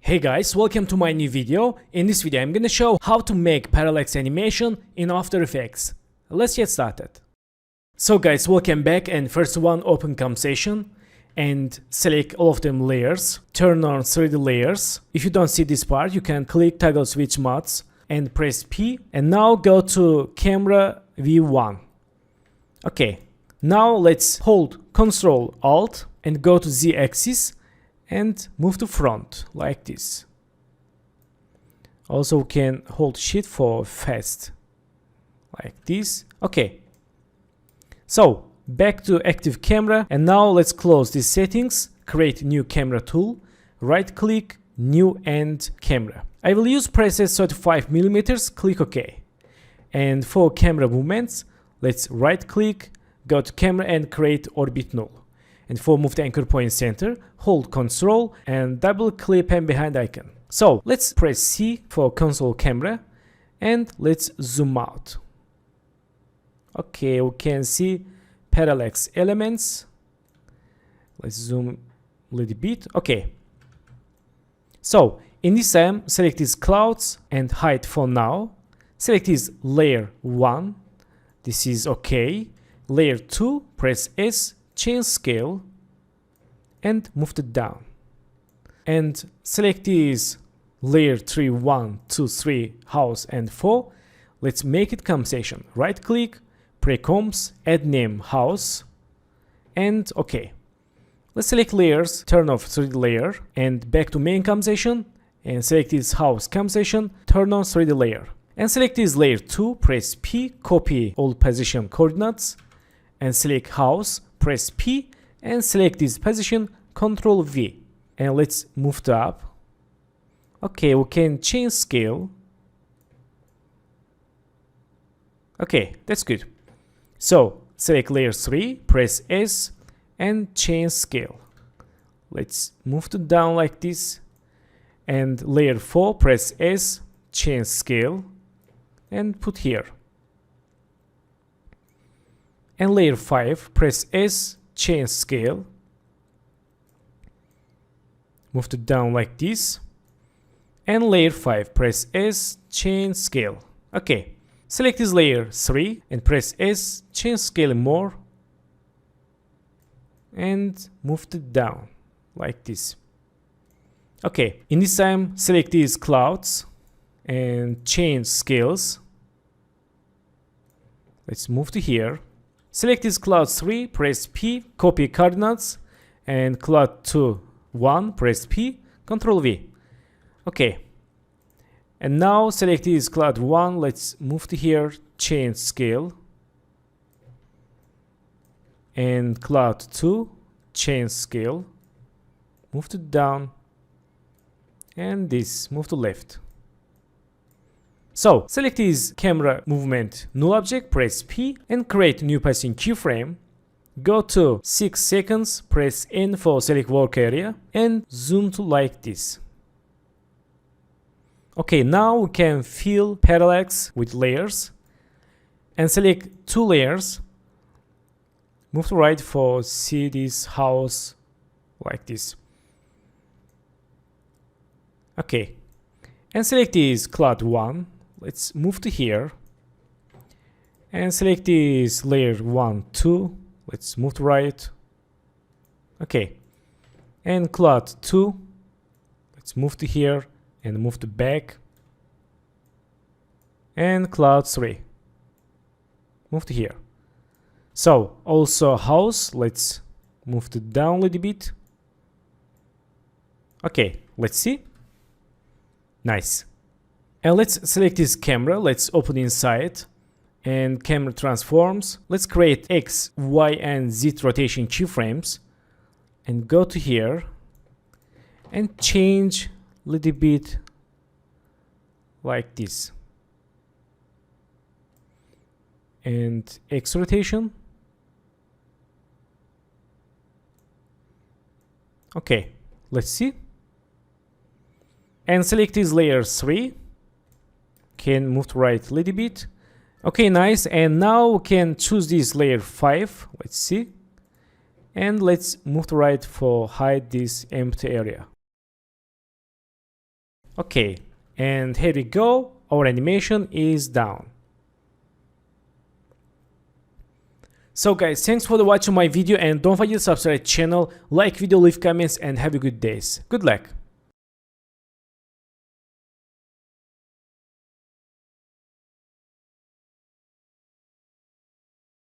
Hey guys, welcome to my new video. In this video I'm gonna show how to make parallax animation in After Effects. Let's get started. So guys, welcome back, and first one, open composition and select all of them layers. Turn on 3D layers. If you don't see this part, you can click toggle switch modes and press P, and now go to camera view 1. Okay, now let's hold Ctrl Alt and go to Z axis and move to front like this. Also, we can hold Shift for fast like this. Okay, so back to active camera, and now let's close these settings, create new camera tool, right click, new and camera. I will use preset 35mm, click OK. And for camera movements, let's right click, go to camera and create orbit null. And for move the anchor point center, hold Ctrl and double click pen behind icon. So let's press C for console camera and let's zoom out. Okay, we can see parallax elements. Let's zoom a little bit. Okay. So in this time, select these clouds and hide for now. Select this layer 1. This is okay. Layer 2, press S, change scale and move it down. And select these layer 3, 1, 2, 3, house and 4. Let's make it compensation. Right click, pre-comps, add name house and OK. Let's select layers, turn off 3D layer and back to main compensation and select this house compensation, turn on 3D layer. And select this layer 2, press P, copy all position coordinates and select house, press P and select this position, Ctrl V, and let's move it up. Okay, we can change scale. Okay, that's good. So select layer 3, press S and change scale. Let's move it down like this. And layer 4, press S, change scale and put here. And layer 5, press S, change scale. Move it down like this. And layer 5, press S, change scale. Okay. Select this layer 3 and press S, change scale more. And move it down like this. Okay. In this time, select these clouds and change scales. Let's move to here. Select this cloud 3, press P, copy coordinates, and cloud 2, 1, press P, Ctrl V. Okay. And now select this cloud 1, let's move to here, change scale. And cloud 2, change scale. Move to down. And this, move to left. So select this camera movement null object, press P and create new passing keyframe. Go to 6 seconds, press N for select work area and zoom to like this. Okay, now we can fill parallax with layers and select 2 layers. Move to right for see this house like this. Okay, and select this cloud 1. Let's move to here and select this layer 1, 2. Let's move to right. Okay. And cloud 2. Let's move to here and move to back. And cloud 3. Move to here. So also house. Let's move to down a little bit. Okay. Let's see. Nice. And let's select this camera. Let's open inside and camera transforms. Let's create X, Y, and Z rotation keyframes and go to here and change a little bit like this. And X rotation. Okay, let's see. And select this layer 3. Can move to right a little bit. Okay, nice. And now we can choose this layer 5. Let's see. And let's move to right for hide this empty area. Okay, and here we go, our animation is down. So guys, thanks for watching my video, and don't forget to subscribe channel, like video, leave comments, and have a good days. Good luck.